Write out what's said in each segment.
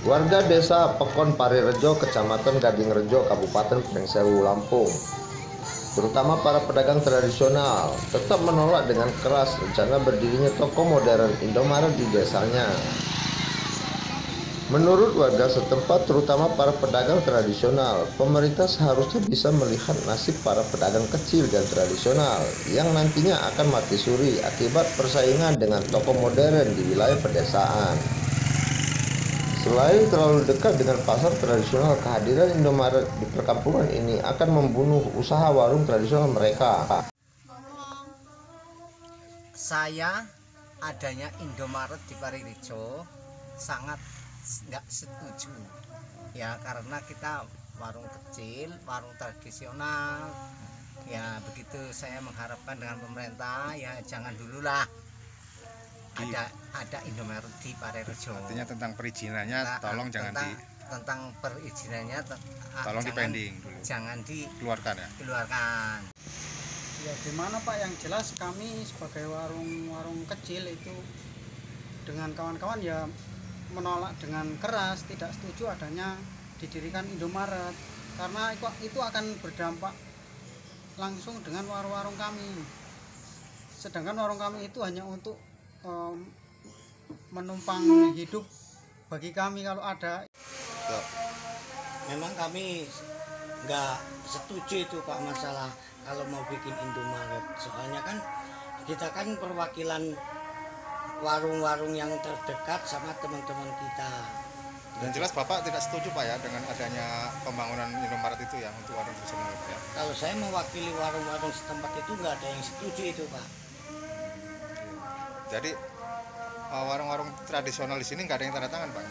Warga Desa Pekon Parirejo, Kecamatan Gadingrejo, Kabupaten Pringsewu, Lampung, terutama para pedagang tradisional, tetap menolak dengan keras rencana berdirinya toko modern Indomaret di desanya. Menurut warga setempat, terutama para pedagang tradisional, pemerintah seharusnya bisa melihat nasib para pedagang kecil dan tradisional yang nantinya akan mati suri akibat persaingan dengan toko modern di wilayah pedesaan. Selain terlalu dekat dengan pasar tradisional, kehadiran Indomaret di perkampungan ini akan membunuh usaha warung tradisional mereka. Saya adanya Indomaret di Parirejo sangat nggak setuju ya, karena kita warung kecil, warung tradisional ya, begitu. Saya mengharapkan dengan pemerintah ya jangan dululah ada Indomaret di Parirejo. Artinya tentang perizinannya tolong jangan tentang perizinannya tolong dipending dulu, jangan dikeluarkan ya. Ya gimana Pak, yang jelas kami sebagai warung kecil itu dengan kawan-kawan ya menolak dengan keras, tidak setuju adanya didirikan Indomaret, karena itu akan berdampak langsung dengan warung-warung kami. Sedangkan warung kami itu hanya untuk menumpang hidup bagi kami kalau ada. Memang kami nggak setuju itu Pak, masalah kalau mau bikin Indomaret, soalnya kan kita kan perwakilan warung-warung yang terdekat sama teman-teman kita. Dan jelas Bapak tidak setuju Pak ya dengan adanya pembangunan Indomaret itu ya untuk warung tradisional ya. Kalau saya mewakili warung-warung setempat itu nggak ada yang setuju itu Pak. Jadi warung-warung tradisional di sini nggak ada yang tanda tangan Pak?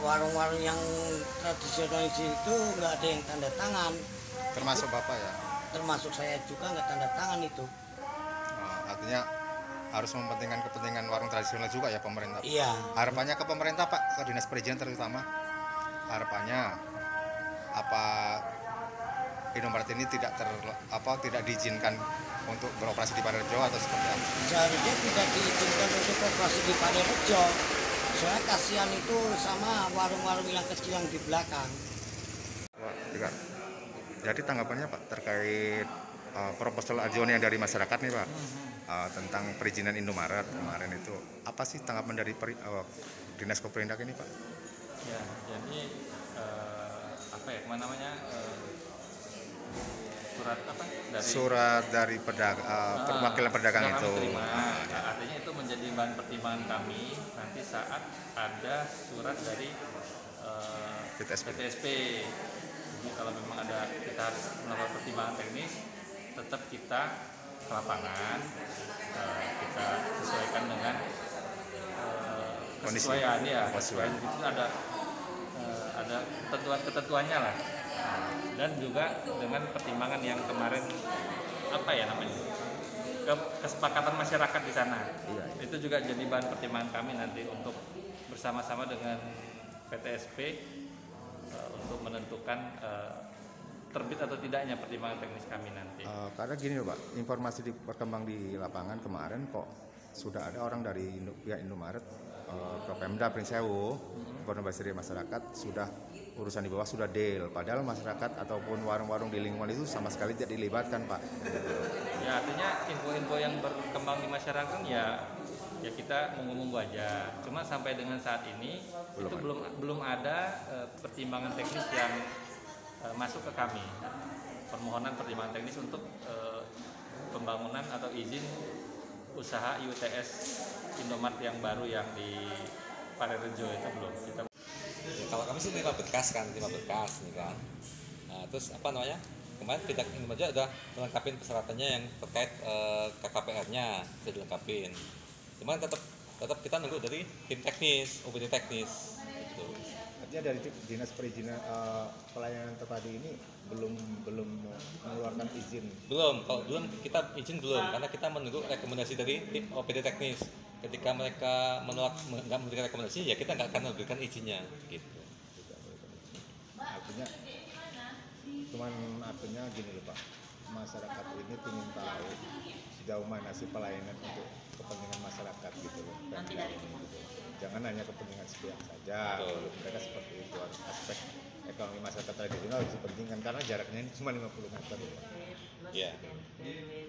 Warung-warung yang tradisional di situ nggak ada yang tanda tangan. Termasuk Bapak ya? Termasuk saya juga nggak tanda tangan itu. Artinya harus mementingkan kepentingan warung tradisional juga ya pemerintah. Iya. Harapannya ke pemerintah Pak, ke dinas perizinan terutama, harapannya apa Indomaret ini tidak diizinkan untuk beroperasi di Parirejo atau seperti apa? Seharusnya tidak diizinkan untuk beroperasi di Parirejo. Soalnya kasihan itu sama warung-warung yang kecil yang di belakang. Jadi tanggapannya Pak terkait proposal ajuan yang dari masyarakat nih Pak, tentang perizinan Indomaret kemarin itu, apa sih tanggapan dari Dinas Koperindak ini Pak? Ya, jadi surat dari perwakilan pedagang itu. Artinya itu menjadi bahan pertimbangan kami nanti saat ada surat dari PTSP. Jadi kalau memang kita harus melakukan pertimbangan teknis, tetap kita ke lapangan, kita sesuaikan dengan kesesuaian ya. Itu ada ketentuannya lah, dan juga dengan pertimbangan yang kemarin kesepakatan masyarakat di sana. Iya. Itu juga jadi bahan pertimbangan kami nanti untuk bersama-sama dengan PTSP untuk menentukan terbit atau tidaknya pertimbangan teknis kami nanti. Karena gini loh Pak, informasi berkembang di lapangan kemarin kok sudah ada orang dari pihak Indomaret ke Pemda Pringsewu, informasi dari masyarakat sudah urusan di bawah sudah deal, padahal masyarakat ataupun warung-warung di lingkungan itu sama sekali tidak dilibatkan Pak. Ya artinya info-info yang berkembang di masyarakat ya kita mengumum aja. Cuma sampai dengan saat ini belum ada pertimbangan teknis yang masuk ke kami, permohonan pertimbangan teknis untuk pembangunan atau izin usaha IUTS Indomaret yang baru yang di Parirejo itu belum. Kalau kami sih terima berkas nih kan. Nah, terus kemarin pihak Indomaret udah melengkapi persyaratannya yang terkait KKPR-nya sudah dilengkapin. Cuman tetap kita nunggu dari tim teknis, OPD teknis. Gitu. Artinya dari dinas perizinan pelayanan terpadu ini belum mengeluarkan izin. Kalau belum kita izin belum, karena kita menunggu rekomendasi dari tim OPD teknis. Ketika mereka menolak nggak memberikan rekomendasi, ya kita nggak akan memberikan izinnya. Gitu. Artinya gini loh Pak, masyarakat ini ingin tahu sejauh mana sih pelayanan untuk kepentingan masyarakat gitu loh. Pemda ini gitu. Jangan hanya kepentingan sepihak saja. Betul. Mereka seperti itu, harus aspek ekonomi masyarakat tradisional harus dipentingkan karena jaraknya ini cuma 50 meter. Ya.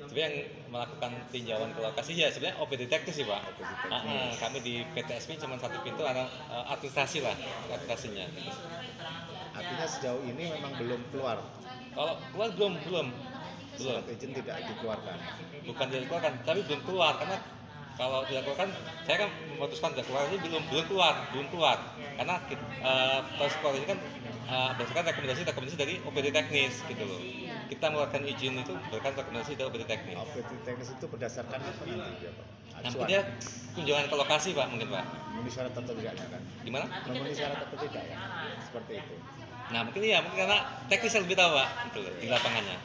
Tapi yang melakukan tinjauan ke lokasi ya sebenarnya OPD teknis sih Pak. Kami di PTSP cuma satu pintu, ada administrasi lah, administrasinya. Artinya sejauh ini memang belum keluar. Kalau keluar belum. Surat izin tidak dikeluarkan. Bukan tidak dikeluarkan, tapi belum keluar karena kalau tidak keluar kan saya kan memutuskan tidak keluar ini belum keluar karena proses keluar ini kan berdasarkan rekomendasi dari OPD teknis gitu loh. Kita mengeluarkan izin itu berdasarkan rekomendasi dari OPD teknis. OPD teknis itu berdasarkan apa nanti ya Pak? Nantinya kunjungan ke lokasi Pak mungkin Pak. Memenuhi syarat atau tidaknya kan? Gimana? Memenuhi syarat atau tidak kan? Seperti itu. Nah mungkin karena teknis yang lebih tahu Pak, itu di lapangannya.